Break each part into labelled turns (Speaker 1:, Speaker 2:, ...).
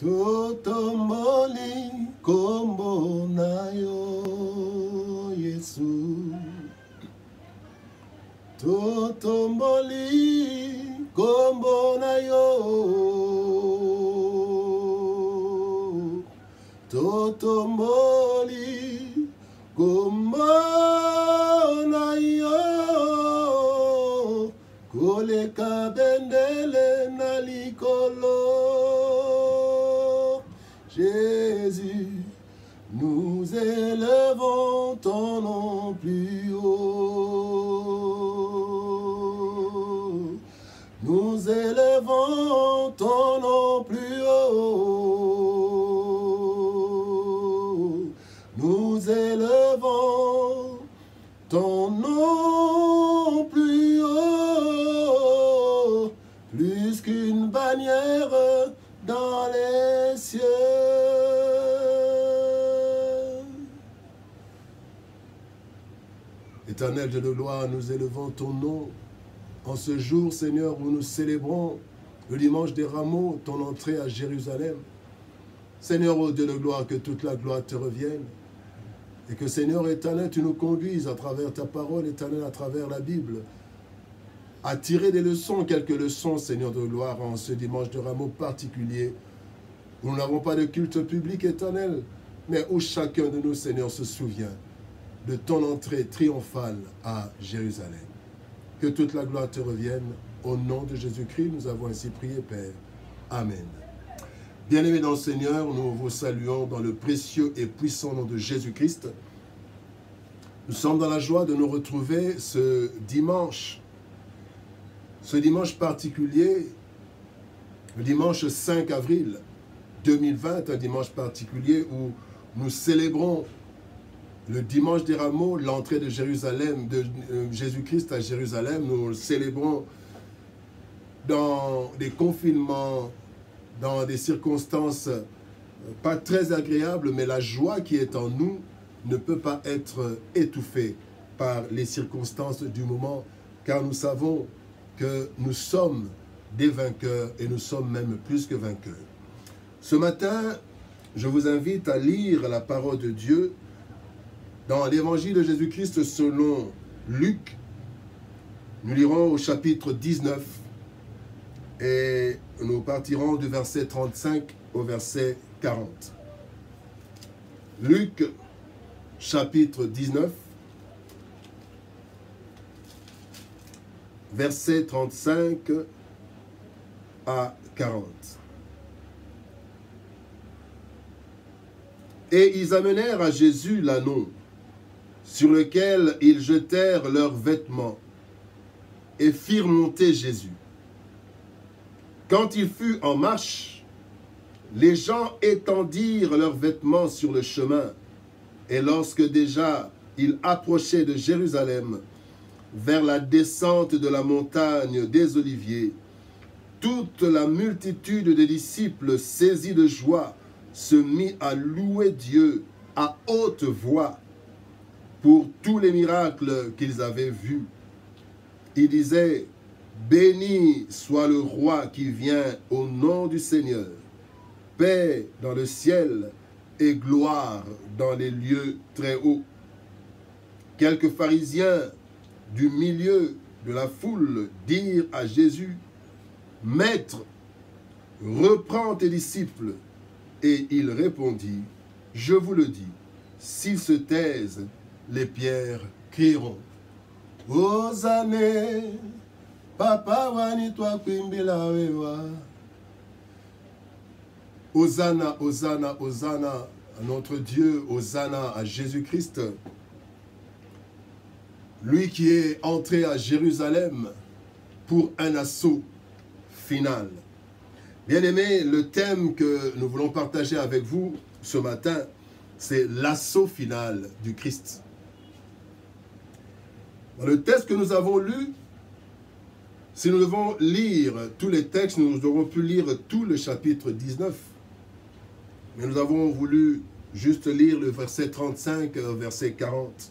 Speaker 1: Totomboli kombo na yo Yesu. Totomboli kombo na yo. Totomboli kombo na yo. Koleka bendele na likolo. Jésus, nous élevons ton nom plus haut. Nous élevons ton nom plus haut. Nous élevons ton nom plus haut. Plus qu'une bannière dans les cieux. Éternel Dieu de gloire, nous élevons ton nom en ce jour, Seigneur, où nous célébrons le dimanche des rameaux, ton entrée à Jérusalem. Seigneur, ô Dieu de gloire, que toute la gloire te revienne. Et que, Seigneur éternel, tu nous conduises à travers ta parole, éternel, à travers la Bible, à tirer des leçons, quelques leçons, Seigneur de gloire, en ce dimanche de rameaux particulier, où nous n'avons pas de culte public éternel, mais où chacun de nous, Seigneur, se souvient de ton entrée triomphale à Jérusalem. Que toute la gloire te revienne. Au nom de Jésus-Christ, nous avons ainsi prié, Père. Amen. Bien-aimés dans le Seigneur, nous vous saluons dans le précieux et puissant nom de Jésus-Christ. Nous sommes dans la joie de nous retrouver ce dimanche particulier, le dimanche 5 avril 2020, un dimanche particulier où nous célébrons le dimanche des rameaux, l'entrée de Jérusalem, de Jésus-Christ à Jérusalem. Nous le célébrons dans des confinements, dans des circonstances pas très agréables, mais la joie qui est en nous ne peut pas être étouffée par les circonstances du moment, car nous savons que nous sommes des vainqueurs et nous sommes même plus que vainqueurs. Ce matin, je vous invite à lire la parole de Dieu dans l'évangile de Jésus-Christ selon Luc. Nous lirons au chapitre 19 et nous partirons du verset 35 au verset 40. Luc, chapitre 19, verset 35 à 40. Et ils amenèrent à Jésus l'ânon, sur lequel ils jetèrent leurs vêtements, et firent monter Jésus. Quand il fut en marche, les gens étendirent leurs vêtements sur le chemin, et lorsque déjà il approchait de Jérusalem, vers la descente de la montagne des Oliviers, toute la multitude des disciples saisis de joie se mit à louer Dieu à haute voix pour tous les miracles qu'ils avaient vus. Ils disaient, « Béni soit le roi qui vient au nom du Seigneur, paix dans le ciel et gloire dans les lieux très hauts. » Quelques pharisiens du milieu de la foule dirent à Jésus, « Maître, reprends tes disciples. » Et il répondit, « Je vous le dis, s'ils se taisent, les pierres crieront. » Hosanna, papa wani toi kwimbila wewa. Hosanna, Hosanna, Hosanna à notre Dieu, Hosanna à Jésus-Christ. Lui qui est entré à Jérusalem pour un assaut final. Bien-aimés, le thème que nous voulons partager avec vous ce matin, c'est l'assaut final du Christ. Dans le texte que nous avons lu, si nous devons lire tous les textes, nous aurons pu lire tout le chapitre 19. Mais nous avons voulu juste lire le verset 35, verset 40.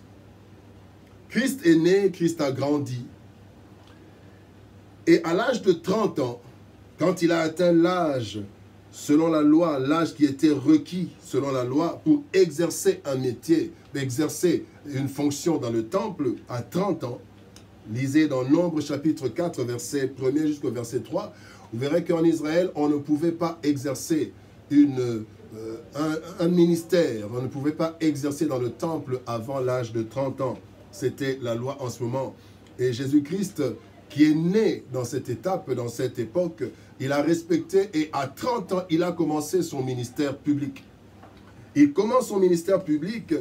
Speaker 1: Christ est né, Christ a grandi. Et à l'âge de 30 ans, quand il a atteint l'âge selon la loi, l'âge qui était requis selon la loi pour exercer un métier, exercer une fonction dans le temple à 30 ans. Lisez dans Nombre chapitre 4, verset 1er jusqu'au verset 3. Vous verrez qu'en Israël, on ne pouvait pas exercer un ministère, on ne pouvait pas exercer dans le temple avant l'âge de 30 ans. C'était la loi en ce moment. Et Jésus-Christ, qui est né dans cette étape, dans cette époque, il a respecté et à 30 ans, il a commencé son ministère public. Il commence son ministère public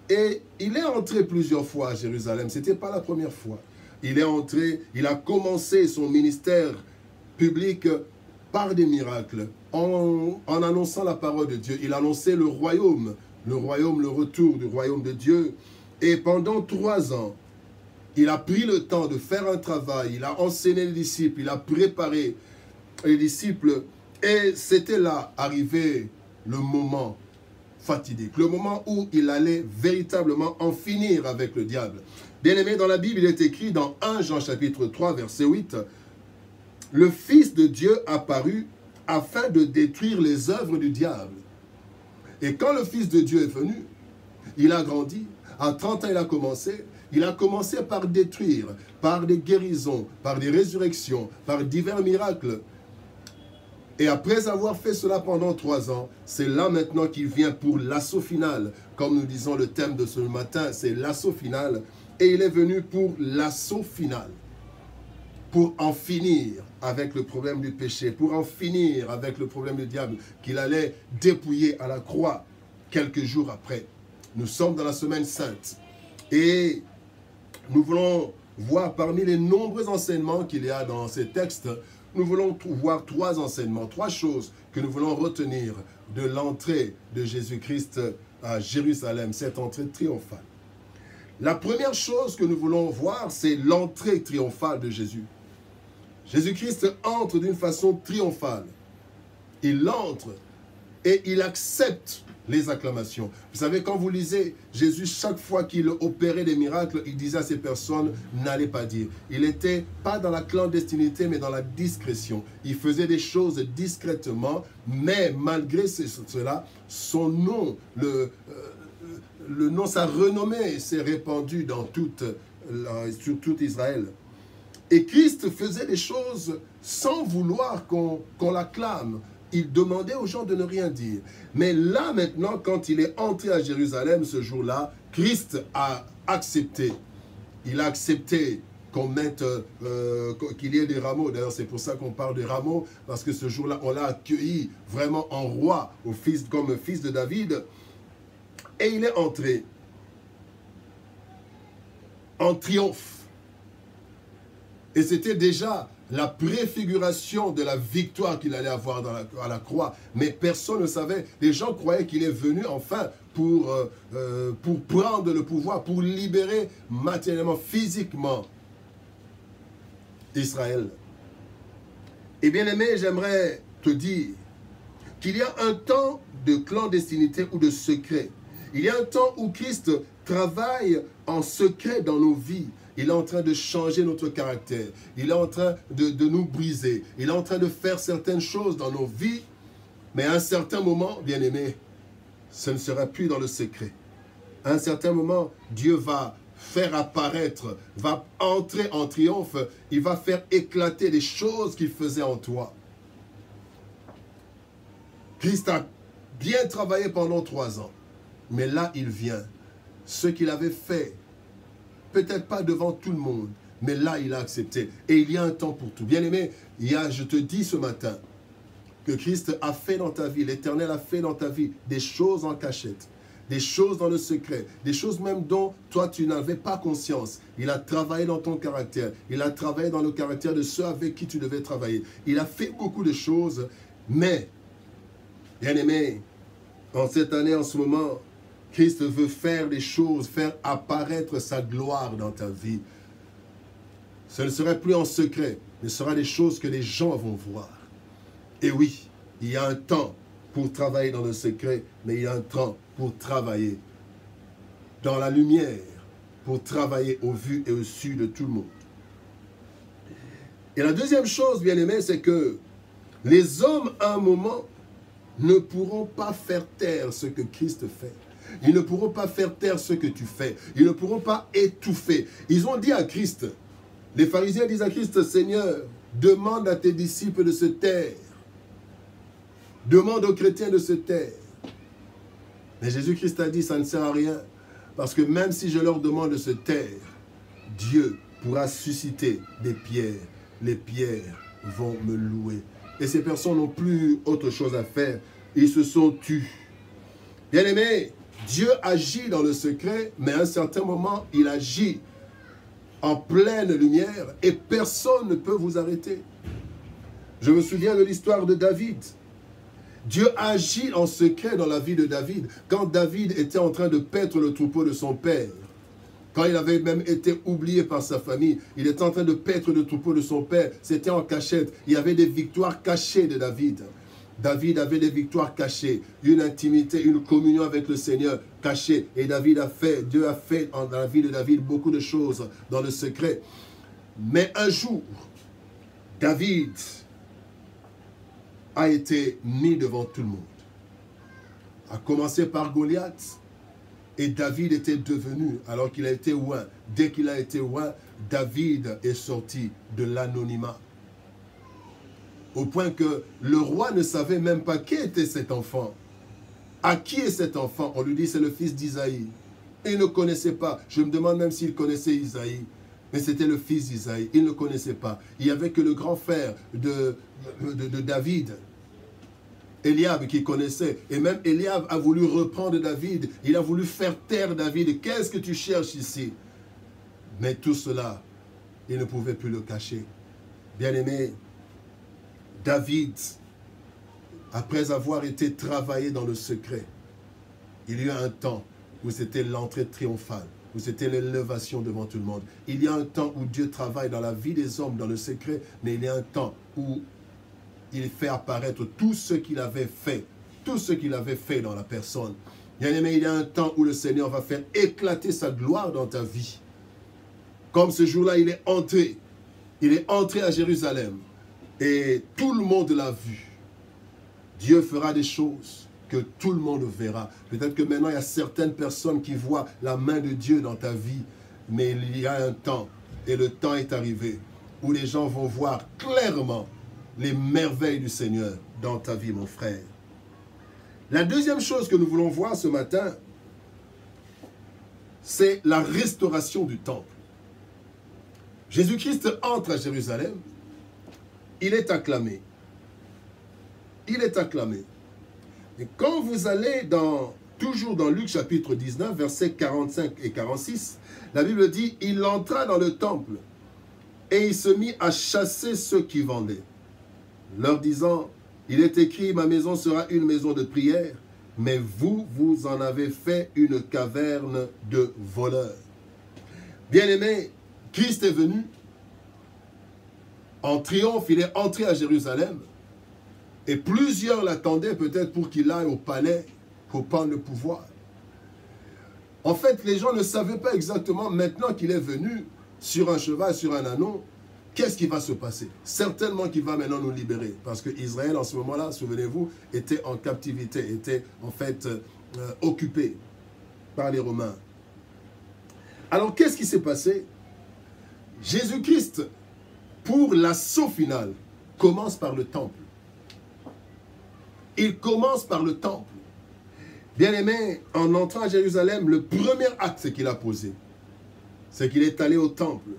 Speaker 1: et il est entré plusieurs fois à Jérusalem. Ce n'était pas la première fois. Il est entré, il a commencé son ministère public par des miracles, en annonçant la parole de Dieu. Il annonçait le royaume, le retour du royaume de Dieu. Et pendant 3 ans, il a pris le temps de faire un travail, il a enseigné les disciples, il a préparé les disciples. Et c'était là, arrivé le moment fatidique, le moment où il allait véritablement en finir avec le diable. Bien-aimé, dans la Bible, il est écrit dans 1 Jean chapitre 3, verset 8, « Le Fils de Dieu apparut afin de détruire les œuvres du diable. » Et quand le Fils de Dieu est venu, il a grandi. À 30 ans, il a commencé par détruire, par des guérisons, par des résurrections, par divers miracles. Et après avoir fait cela pendant 3 ans, c'est là maintenant qu'il vient pour l'assaut final. Comme nous disons le thème de ce matin, c'est l'assaut final. Et il est venu pour l'assaut final. Pour en finir avec le problème du péché, pour en finir avec le problème du diable, qu'il allait dépouiller à la croix quelques jours après. Nous sommes dans la semaine sainte. Et nous voulons voir parmi les nombreux enseignements qu'il y a dans ces textes, nous voulons voir 3 enseignements, 3 choses que nous voulons retenir de l'entrée de Jésus-Christ à Jérusalem, cette entrée triomphale. La première chose que nous voulons voir, c'est l'entrée triomphale de Jésus. Jésus-Christ entre d'une façon triomphale. Il entre et il accepte les acclamations. Vous savez, quand vous lisez Jésus, chaque fois qu'il opérait des miracles, il disait à ces personnes, n'allez pas dire. Il n'était pas dans la clandestinité, mais dans la discrétion. Il faisait des choses discrètement, mais malgré cela, son nom, le nom, sa renommée s'est répandue sur tout Israël. Et Christ faisait des choses sans vouloir qu'on l'acclame. Il demandait aux gens de ne rien dire. Mais là, maintenant, quand il est entré à Jérusalem ce jour-là, Christ a accepté. Il a accepté qu'on mette, qu'il y ait des rameaux. D'ailleurs, c'est pour ça qu'on parle de rameaux, parce que ce jour-là, on l'a accueilli vraiment en roi, comme fils de David. Et il est entré en triomphe. Et c'était déjà la préfiguration de la victoire qu'il allait avoir à la croix. Mais personne ne savait. Les gens croyaient qu'il est venu enfin pour prendre le pouvoir, pour libérer matériellement, physiquement Israël. Et bien aimé, j'aimerais te dire qu'il y a un temps de clandestinité ou de secret. Il y a un temps où Christ travaille en secret dans nos vies. Il est en train de changer notre caractère. Il est en train de nous briser. Il est en train de faire certaines choses dans nos vies. Mais à un certain moment, bien aimé, ce ne sera plus dans le secret. À un certain moment, Dieu va faire apparaître, va entrer en triomphe. Il va faire éclater les choses qu'il faisait en toi. Christ a bien travaillé pendant 3 ans. Mais là, il vient. Ce qu'il avait fait, peut-être pas devant tout le monde, mais là, il a accepté. Et il y a un temps pour tout. Bien-aimé, je te dis ce matin que Christ a fait dans ta vie, l'Éternel a fait dans ta vie des choses en cachette, des choses dans le secret, des choses même dont toi, tu n'avais pas conscience. Il a travaillé dans ton caractère. Il a travaillé dans le caractère de ceux avec qui tu devais travailler. Il a fait beaucoup de choses, mais, bien-aimé, en cette année, en ce moment, Christ veut faire des choses, faire apparaître sa gloire dans ta vie. Ce ne serait plus en secret, mais ce sera des choses que les gens vont voir. Et oui, il y a un temps pour travailler dans le secret, mais il y a un temps pour travailler dans la lumière, pour travailler au vu et au su de tout le monde. Et la deuxième chose, bien aimé, c'est que les hommes, à un moment, ne pourront pas faire taire ce que Christ fait. Ils ne pourront pas faire taire ce que tu fais. Ils ne pourront pas étouffer. Ils ont dit à Christ, les pharisiens disent à Christ, Seigneur, demande à tes disciples de se taire. Demande aux chrétiens de se taire. Mais Jésus-Christ a dit, ça ne sert à rien. Parce que même si je leur demande de se taire, Dieu pourra susciter des pierres. Les pierres vont me louer. Et ces personnes n'ont plus autre chose à faire. Ils se sont tus. Bien-aimés, Dieu agit dans le secret, mais à un certain moment, il agit en pleine lumière et personne ne peut vous arrêter. Je me souviens de l'histoire de David. Dieu agit en secret dans la vie de David. Quand David était en train de paître le troupeau de son père, quand il avait même été oublié par sa famille, il était en train de paître le troupeau de son père, c'était en cachette. Il y avait des victoires cachées de David. David avait des victoires cachées, une intimité, une communion avec le Seigneur cachée. Et David a fait, Dieu a fait dans la vie de David beaucoup de choses dans le secret. Mais un jour, David a été mis devant tout le monde. A commencé par Goliath. Et David était devenu, alors qu'il a été oint, dès qu'il a été oint, David est sorti de l'anonymat. Au point que le roi ne savait même pas qui était cet enfant. À qui est cet enfant? On lui dit c'est le fils d'Isaïe. Et il ne connaissait pas. Je me demande même s'il connaissait Isaïe. Mais c'était le fils d'Isaïe. Il ne connaissait pas. Il n'y avait que le grand frère de David, Eliab, qui connaissait. Et même Eliab a voulu reprendre David. Il a voulu faire taire David. Qu'est-ce que tu cherches ici? Mais tout cela, il ne pouvait plus le cacher. Bien-aimé, David, après avoir été travaillé dans le secret, il y a un temps où c'était l'entrée triomphale, où c'était l'élévation devant tout le monde. Il y a un temps où Dieu travaille dans la vie des hommes, dans le secret, mais il y a un temps où il fait apparaître tout ce qu'il avait fait dans la personne. Bien-aimé, il y a un temps où le Seigneur va faire éclater sa gloire dans ta vie. Comme ce jour-là, il est entré à Jérusalem. Et tout le monde l'a vu. Dieu fera des choses que tout le monde verra. Peut-être que maintenant, il y a certaines personnes qui voient la main de Dieu dans ta vie. Mais il y a un temps, et le temps est arrivé, où les gens vont voir clairement les merveilles du Seigneur dans ta vie, mon frère. La deuxième chose que nous voulons voir ce matin, c'est la restauration du temple. Jésus-Christ entre à Jérusalem. Il est acclamé. Il est acclamé. Et quand vous allez toujours dans Luc chapitre 19, versets 45 et 46, la Bible dit, il entra dans le temple et il se mit à chasser ceux qui vendaient, leur disant, il est écrit, ma maison sera une maison de prière, mais vous, vous en avez fait une caverne de voleurs. Bien-aimé, Christ est venu en triomphe, il est entré à Jérusalem. Et plusieurs l'attendaient peut-être pour qu'il aille au palais pour prendre le pouvoir. En fait, les gens ne savaient pas exactement, maintenant qu'il est venu sur un cheval, sur un ânon, qu'est-ce qui va se passer? Certainement qu'il va maintenant nous libérer. Parce que Israël, en ce moment-là, souvenez-vous, était en captivité, était en fait occupé par les Romains. Alors, qu'est-ce qui s'est passé? Jésus-Christ, pour l'assaut final, commence par le temple. Il commence par le temple. Bien-aimé, en entrant à Jérusalem, le premier acte qu'il a posé, c'est qu'il est allé au temple.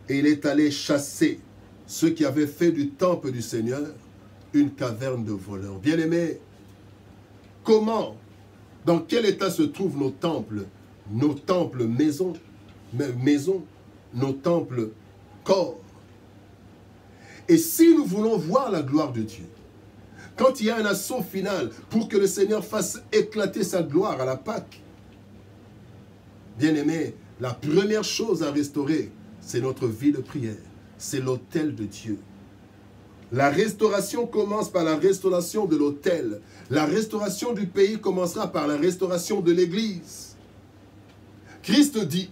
Speaker 1: Et il est allé chasser ceux qui avaient fait du temple du Seigneur une caverne de voleurs. Bien-aimé, comment, dans quel état se trouvent nos temples maisons, nos temples corps? Et si nous voulons voir la gloire de Dieu, quand il y a un assaut final pour que le Seigneur fasse éclater sa gloire à la Pâque, bien-aimé, la première chose à restaurer, c'est notre vie de prière. C'est l'autel de Dieu. La restauration commence par la restauration de l'autel. La restauration du pays commencera par la restauration de l'Église. Christ dit,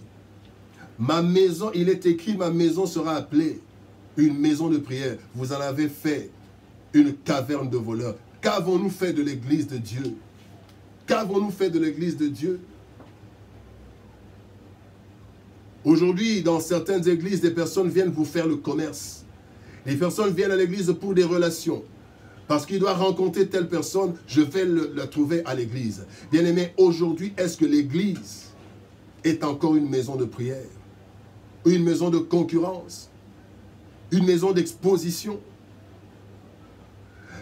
Speaker 1: ma maison, il est écrit, ma maison sera appelée une maison de prière. Vous en avez fait une caverne de voleurs. Qu'avons-nous fait de l'Église de Dieu? Qu'avons-nous fait de l'Église de Dieu? Aujourd'hui, dans certaines églises, des personnes viennent vous faire le commerce. Les personnes viennent à l'église pour des relations. Parce qu'il doit rencontrer telle personne, je vais la trouver à l'église. Bien-aimé, aujourd'hui, est-ce que l'église est encore une maison de prière? Une maison de concurrence? Une maison d'exposition?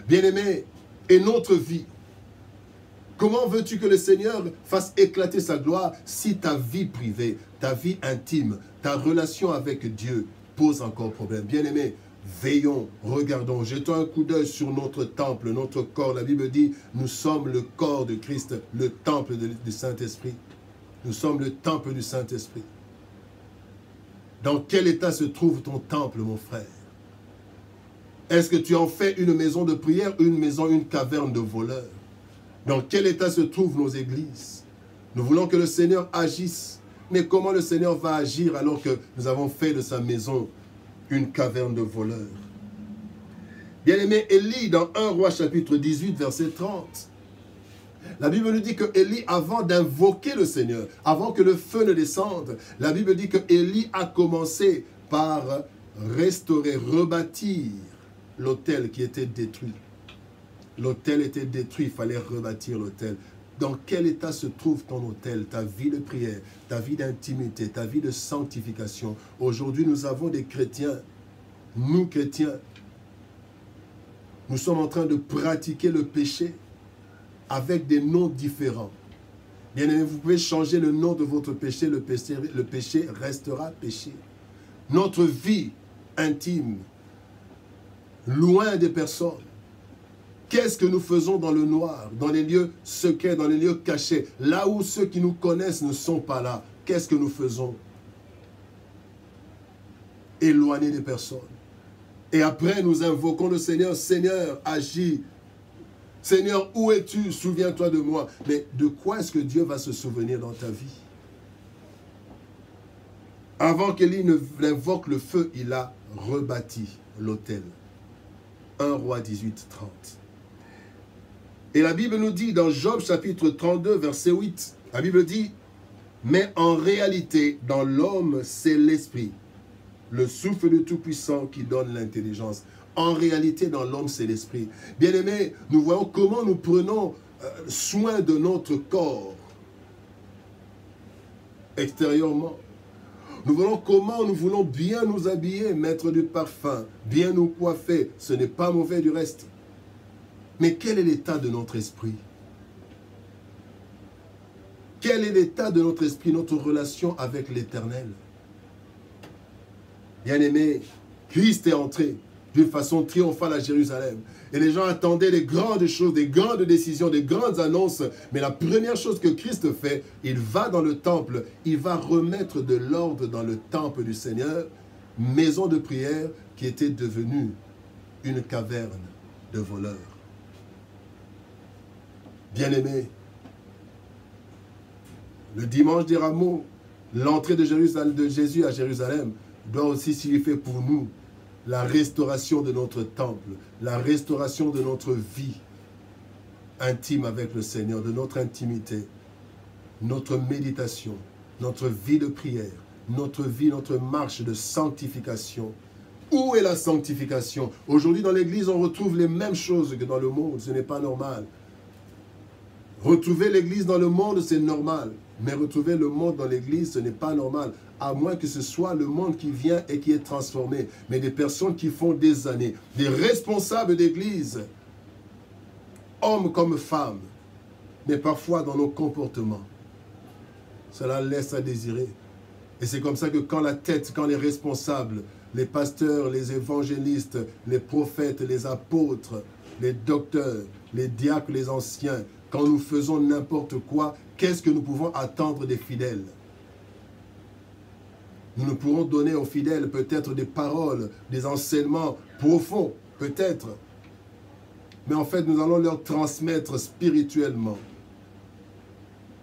Speaker 1: Bien-aimé, et notre vie, comment veux-tu que le Seigneur fasse éclater sa gloire si ta vie privée, ta vie intime, ta relation avec Dieu pose encore problème? Bien-aimé, veillons, regardons, jetons un coup d'œil sur notre temple, notre corps. La Bible dit, nous sommes le corps de Christ, le temple du Saint-Esprit. Nous sommes le temple du Saint-Esprit. Dans quel état se trouve ton temple, mon frère? Est-ce que tu en fais une maison de prière, une caverne de voleurs? Dans quel état se trouvent nos églises? Nous voulons que le Seigneur agisse. Mais comment le Seigneur va agir alors que nous avons fait de sa maison une caverne de voleurs? Bien-aimé, Élie, dans 1 Roi chapitre 18, verset 30, la Bible nous dit que Élie, avant d'invoquer le Seigneur, avant que le feu ne descende, la Bible dit que Élie a commencé par restaurer, rebâtir l'autel qui était détruit. L'autel était détruit, il fallait rebâtir l'autel. Dans quel état se trouve ton autel, ta vie de prière, ta vie d'intimité, ta vie de sanctification? Aujourd'hui, nous avons des chrétiens, nous chrétiens, nous sommes en train de pratiquer le péché avec des noms différents. Bien-aimé, vous pouvez changer le nom de votre péché, le péché restera péché. Notre vie intime, loin des personnes. Qu'est-ce que nous faisons dans le noir, dans les lieux secrets, dans les lieux cachés, là où ceux qui nous connaissent ne sont pas là? Qu'est-ce que nous faisons? Éloigner des personnes. Et après, nous invoquons le Seigneur. Seigneur, agis. Seigneur, où es-tu? Souviens-toi de moi. Mais de quoi est-ce que Dieu va se souvenir dans ta vie? Avant qu'Élie n'invoque le feu, il a rebâti l'autel. 1 Roi 18, 30. Et la Bible nous dit dans Job chapitre 32, verset 8, la Bible dit, « Mais en réalité, dans l'homme, c'est l'esprit, le souffle du Tout-Puissant qui donne l'intelligence. » En réalité, dans l'homme, c'est l'esprit. Bien-aimés, nous voyons comment nous prenons soin de notre corps extérieurement. Nous voyons comment nous voulons bien nous habiller, mettre du parfum, bien nous coiffer. Ce n'est pas mauvais du reste. Mais quel est l'état de notre esprit? Quel est l'état de notre esprit, notre relation avec l'Éternel? Bien-aimé, Christ est entré d'une façon triomphale à Jérusalem. Et les gens attendaient des grandes choses, des grandes décisions, des grandes annonces. Mais la première chose que Christ fait, il va dans le temple, il va remettre de l'ordre dans le temple du Seigneur, maison de prière qui était devenue une caverne de voleurs. Bien-aimés, le dimanche des Rameaux, l'entrée de Jésus à Jérusalem doit aussi signifier pour nous la restauration de notre temple, la restauration de notre vie intime avec le Seigneur, de notre intimité, notre méditation, notre vie de prière, notre vie, notre marche de sanctification. Où est la sanctification? Aujourd'hui, dans l'Église, on retrouve les mêmes choses que dans le monde. Ce n'est pas normal. Retrouver l'Église dans le monde, c'est normal. Mais retrouver le monde dans l'Église, ce n'est pas normal. À moins que ce soit le monde qui vient et qui est transformé. Mais des personnes qui font des années, des responsables d'Église, hommes comme femmes, mais parfois dans nos comportements, cela laisse à désirer. Et c'est comme ça que quand la tête, quand les responsables, les pasteurs, les évangélistes, les prophètes, les apôtres, les docteurs, les diacres, les anciens, quand nous faisons n'importe quoi, qu'est-ce que nous pouvons attendre des fidèles? Nous ne pourrons donner aux fidèles peut-être des paroles, des enseignements profonds, peut-être. Mais en fait, nous allons leur transmettre spirituellement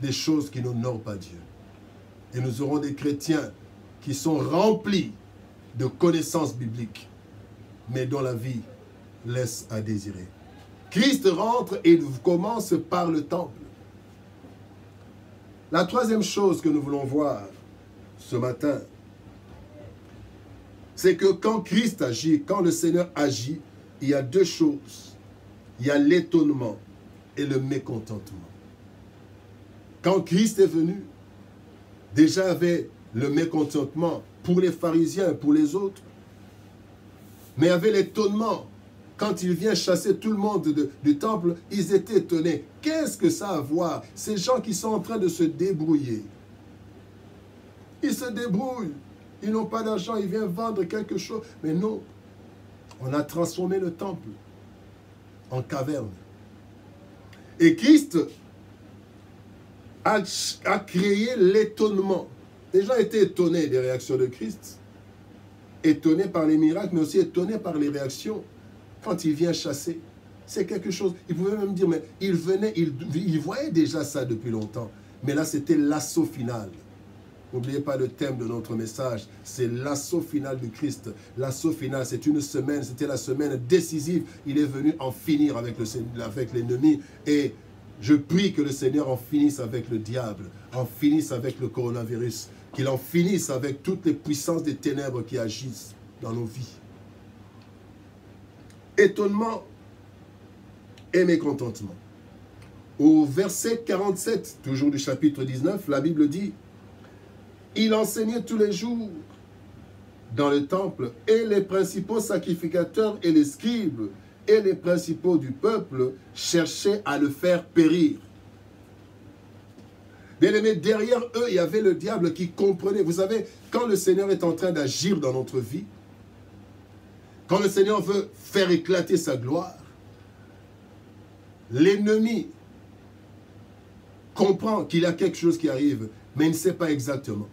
Speaker 1: des choses qui n'honorent pas Dieu. Et nous aurons des chrétiens qui sont remplis de connaissances bibliques, mais dont la vie laisse à désirer. Christ rentre et il commence par le temple. La troisième chose que nous voulons voir ce matin, c'est que quand Christ agit, quand le Seigneur agit, il y a deux choses. Il y a l'étonnement et le mécontentement. Quand Christ est venu, déjà il y avait le mécontentement pour les pharisiens, pour les autres. Mais il y avait l'étonnement. Quand il vient chasser tout le monde du temple, ils étaient étonnés. Qu'est-ce que ça a à voir? Ces gens qui sont en train de se débrouiller. Ils se débrouillent. Ils n'ont pas d'argent, ils viennent vendre quelque chose. Mais non, on a transformé le temple en caverne. Et Christ a créé l'étonnement. Les gens étaient étonnés des réactions de Christ. Étonnés par les miracles, mais aussi étonnés par les réactions. Quand il vient chasser, c'est quelque chose. Il pouvait même dire, mais il venait, il voyait déjà ça depuis longtemps. Mais là, c'était l'assaut final. N'oubliez pas le thème de notre message, c'est l'assaut final du Christ. L'assaut final, c'est une semaine, c'était la semaine décisive. Il est venu en finir avec l'ennemi. Et je prie que le Seigneur en finisse avec le diable, en finisse avec le coronavirus, qu'il en finisse avec toutes les puissances des ténèbres qui agissent dans nos vies. Étonnement et mécontentement. Au verset 47, toujours du chapitre 19, la Bible dit: il enseignait tous les jours dans le temple, et les principaux sacrificateurs et les scribes et les principaux du peuple cherchaient à le faire périr. Bien-aimés, derrière eux, il y avait le diable qui comprenait. Vous savez, quand le Seigneur est en train d'agir dans notre vie, quand le Seigneur veut faire éclater sa gloire, l'ennemi comprend qu'il y a quelque chose qui arrive, mais il ne sait pas exactement.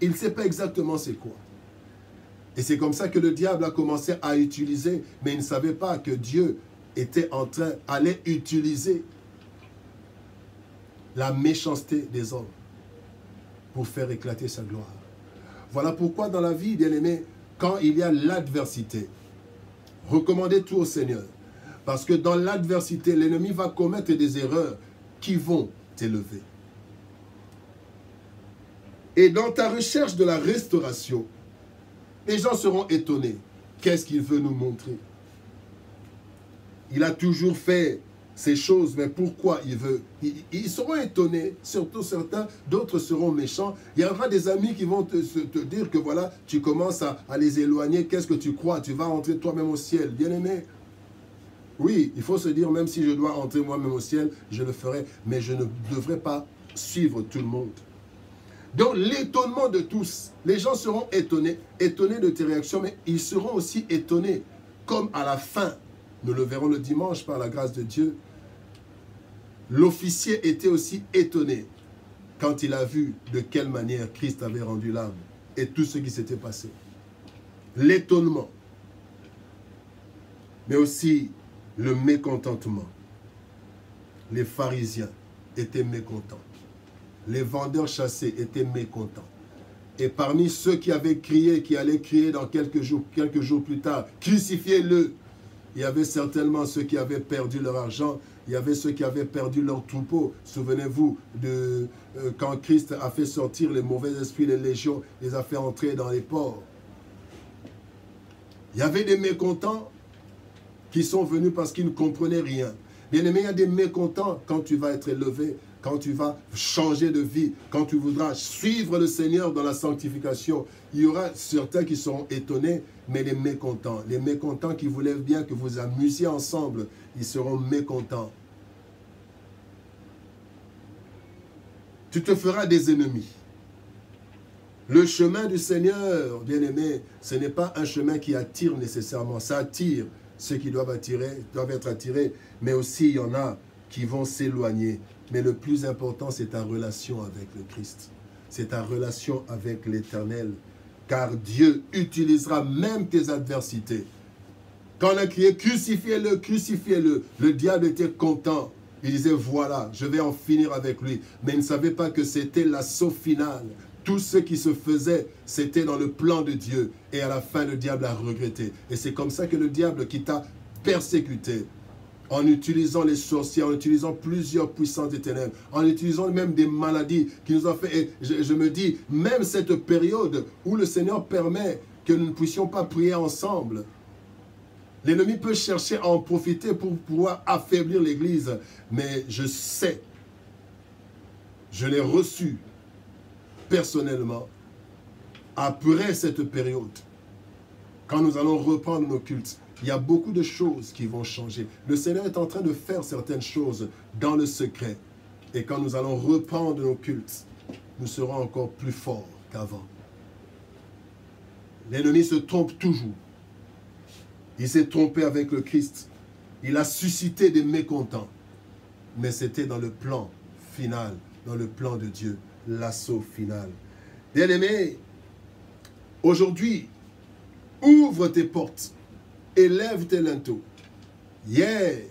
Speaker 1: Il ne sait pas exactement c'est quoi. Et c'est comme ça que le diable a commencé à utiliser, mais il ne savait pas que Dieu allait utiliser la méchanceté des hommes pour faire éclater sa gloire. Voilà pourquoi dans la vie, bien-aimés, quand il y a l'adversité, recommandez tout au Seigneur. Parce que dans l'adversité, l'ennemi va commettre des erreurs qui vont t'élever. Et dans ta recherche de la restauration, les gens seront étonnés. Qu'est-ce qu'il veut nous montrer? Il a toujours fait ces choses, mais pourquoi il veut? Ils seront étonnés, surtout certains, d'autres seront méchants. Il y aura des amis qui vont te dire que voilà, tu commences à les éloigner. Qu'est-ce que tu crois? Tu vas entrer toi-même au ciel. Bien-aimé, oui, il faut se dire, même si je dois entrer moi-même au ciel, je le ferai, mais je ne devrais pas suivre tout le monde. Donc l'étonnement de tous, les gens seront étonnés de tes réactions, mais ils seront aussi étonnés, comme à la fin, nous le verrons le dimanche par la grâce de Dieu, l'officier était aussi étonné quand il a vu de quelle manière Christ avait rendu l'âme et tout ce qui s'était passé. L'étonnement, mais aussi le mécontentement. Les pharisiens étaient mécontents. Les vendeurs chassés étaient mécontents. Et parmi ceux qui avaient crié, qui allaient crier dans quelques jours plus tard, crucifiez-le, il y avait certainement ceux qui avaient perdu leur argent, il y avait ceux qui avaient perdu leur troupeau. Souvenez-vous de quand Christ a fait sortir les mauvais esprits, les légions, les a fait entrer dans les ports. Il y avait des mécontents qui sont venus parce qu'ils ne comprenaient rien. Bien-aimé, il y a des mécontents quand tu vas être élevé, quand tu vas changer de vie, quand tu voudras suivre le Seigneur dans la sanctification. Il y aura certains qui seront étonnés, mais les mécontents qui voulaient bien que vous amusiez ensemble, ils seront mécontents. Tu te feras des ennemis. Le chemin du Seigneur, bien-aimé, ce n'est pas un chemin qui attire nécessairement. Ça attire ceux qui doivent être attirés, mais aussi il y en a qui vont s'éloigner. Mais le plus important, c'est ta relation avec le Christ. C'est ta relation avec l'Éternel. Car Dieu utilisera même tes adversités. Quand on a crié « Crucifiez-le, crucifiez-le », le diable était content. Il disait « Voilà, je vais en finir avec lui ». Mais il ne savait pas que c'était l'assaut final. Tout ce qui se faisait, c'était dans le plan de Dieu. Et à la fin, le diable a regretté. Et c'est comme ça que le diable qui t'a persécuté en utilisant les sorciers, en utilisant plusieurs puissances des ténèbres, en utilisant même des maladies qui nous ont fait. Et je me dis, même cette période où le Seigneur permet que nous ne puissions pas prier ensemble, l'ennemi peut chercher à en profiter pour pouvoir affaiblir l'Église. Mais je sais, je l'ai reçu personnellement, après cette période, quand nous allons reprendre nos cultes, il y a beaucoup de choses qui vont changer. Le Seigneur est en train de faire certaines choses dans le secret. Et quand nous allons reprendre nos cultes, nous serons encore plus forts qu'avant. L'ennemi se trompe toujours. Il s'est trompé avec le Christ. Il a suscité des mécontents. Mais c'était dans le plan final, dans le plan de Dieu, l'assaut final. Bien-aimé, aujourd'hui, ouvre tes portes, élève tes linteaux. Hier,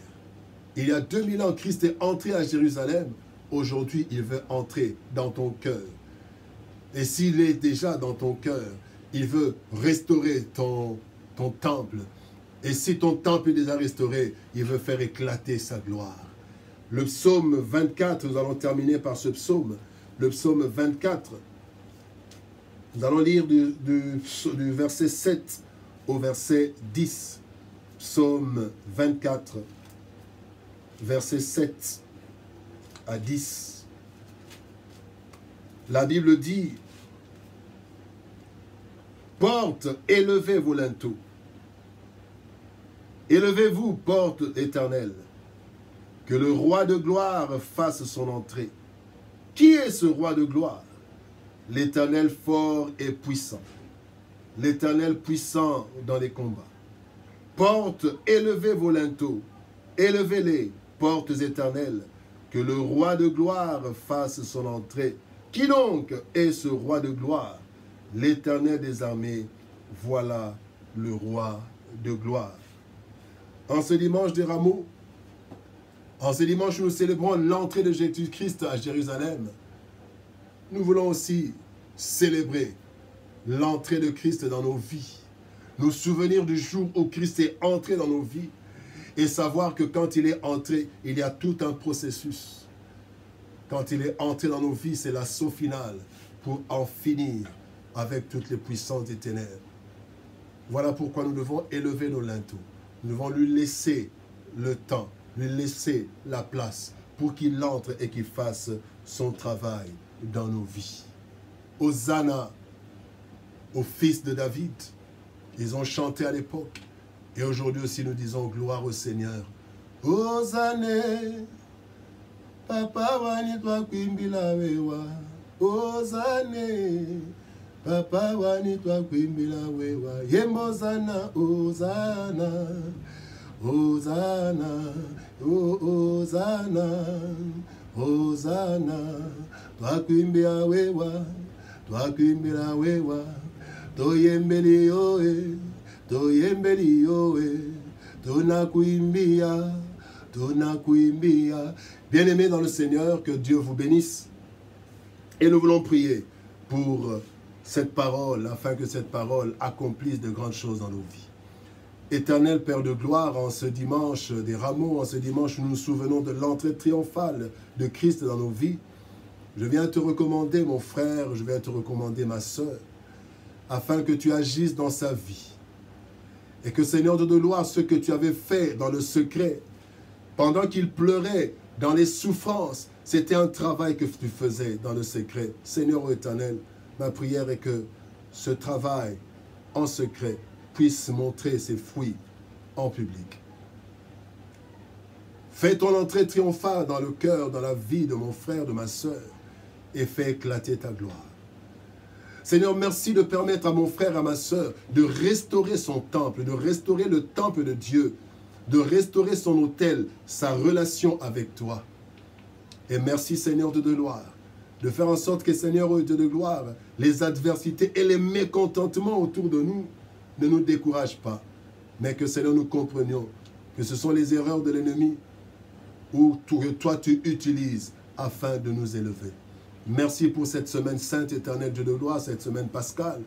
Speaker 1: il y a 2000 ans, Christ est entré à Jérusalem. Aujourd'hui, il veut entrer dans ton cœur. Et s'il est déjà dans ton cœur, il veut restaurer ton temple. Et si ton temple est déjà restauré, il veut faire éclater sa gloire. Le psaume 24, nous allons terminer par ce psaume. Le psaume 24, nous allons lire du verset 7 au verset 10. Psaume 24, verset 7 à 10. La Bible dit, « Porte, élevez vos linteaux. Élevez-vous, porte éternelle, que le roi de gloire fasse son entrée. » Qui est ce roi de gloire? L'Éternel fort et puissant. L'Éternel puissant dans les combats. Porte, élevez vos linteaux. Élevez-les, portes éternelles, que le roi de gloire fasse son entrée. Qui donc est ce roi de gloire? L'Éternel des armées, voilà le roi de gloire. En ce dimanche des rameaux, en ce dimanche où nous célébrons l'entrée de Jésus-Christ à Jérusalem, nous voulons aussi célébrer l'entrée de Christ dans nos vies, nous souvenir du jour où Christ est entré dans nos vies et savoir que quand il est entré, il y a tout un processus. Quand il est entré dans nos vies, c'est l'assaut final pour en finir avec toutes les puissances des ténèbres. Voilà pourquoi nous devons élever nos linteaux. Nous devons lui laisser le temps, lui laisser la place pour qu'il entre et qu'il fasse son travail dans nos vies. Hosanna au fils de David. Ils ont chanté à l'époque. Et aujourd'hui aussi nous disons gloire au Seigneur. Hosanna, papa wani twa kwimbila wewa. Hosanna, papa wani twa kwimbila wewa. Yemozana, Hosanna. Hosanna, oh, Hosanna, Hosanna, twakuimbira wewa, twakuimbira wewa, toyembeli yoe, toyembeli yoe, tonakuimbia, tonakuimbia. Bien-aimés dans le Seigneur, que Dieu vous bénisse. Et nous voulons prier pour cette parole, afin que cette parole accomplisse de grandes choses dans nos vies. Éternel Père de gloire, en ce dimanche des rameaux, en ce dimanche où nous nous souvenons de l'entrée triomphale de Christ dans nos vies, je viens te recommander mon frère, je viens te recommander ma sœur, afin que tu agisses dans sa vie. Et que Seigneur de gloire, ce que tu avais fait dans le secret, pendant qu'il pleurait dans les souffrances, c'était un travail que tu faisais dans le secret. Seigneur éternel, ma prière est que ce travail en secret puisse montrer ses fruits en public. Fais ton entrée triomphale dans le cœur, dans la vie de mon frère, de ma sœur, et fais éclater ta gloire. Seigneur, merci de permettre à mon frère, à ma sœur, de restaurer son temple, de restaurer le temple de Dieu, de restaurer son autel, sa relation avec toi. Et merci, Seigneur de gloire, de faire en sorte que, Seigneur Dieu de gloire, les adversités et les mécontentements autour de nous ne nous découragent pas, mais que, Seigneur, nous comprenions que ce sont les erreurs de l'ennemi ou que toi tu utilises afin de nous élever. Merci pour cette semaine sainte, éternelle Dieu de gloire, cette semaine pascale.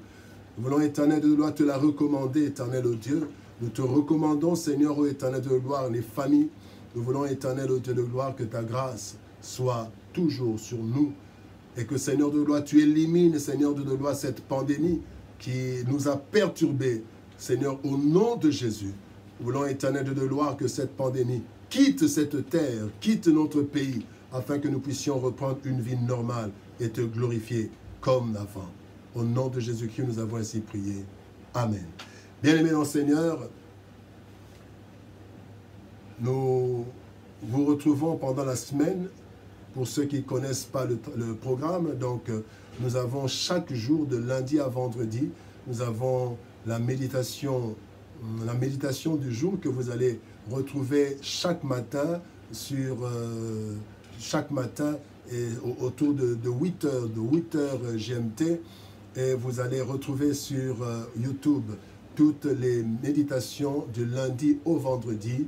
Speaker 1: Nous voulons, éternel de gloire, te la recommander, éternel Dieu. Nous te recommandons, Seigneur, éternel de gloire, les familles. Nous voulons, éternel, ô Dieu de gloire, que ta grâce soit toujours sur nous. Et que, Seigneur de gloire, tu élimines, Seigneur de gloire, cette pandémie qui nous a perturbés. Seigneur, au nom de Jésus, nous voulons, éternel de gloire, que cette pandémie quitte cette terre, quitte notre pays, afin que nous puissions reprendre une vie normale et te glorifier comme avant. Au nom de Jésus-Christ, nous avons ainsi prié. Amen. Bien-aimés dans le Seigneur, nous vous retrouvons pendant la semaine. Pour ceux qui ne connaissent pas le programme, donc nous avons chaque jour de lundi à vendredi, nous avons la méditation du jour que vous allez retrouver chaque matin et autour de 8 heures GMT, et vous allez retrouver sur YouTube toutes les méditations du lundi au vendredi.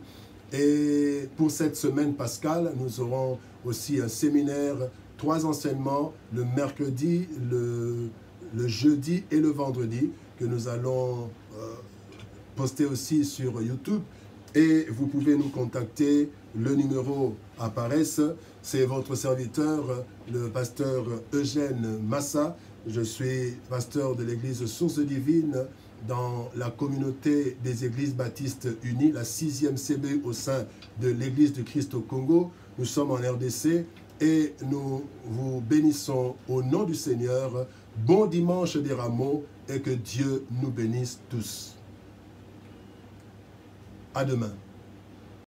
Speaker 1: Et pour cette semaine pascale, nous aurons aussi un séminaire, 3 enseignements, le mercredi, le jeudi et le vendredi, que nous allons poster aussi sur YouTube. Et vous pouvez nous contacter, le numéro apparaît, c'est votre serviteur, le pasteur Eugène Massa. Je suis pasteur de l'église Source Divine dans la communauté des églises baptistes unies, la 6e CB au sein de l'église du Christ au Congo. Nous sommes en RDC et nous vous bénissons au nom du Seigneur. Bon dimanche des Rameaux et que Dieu nous bénisse tous. À demain.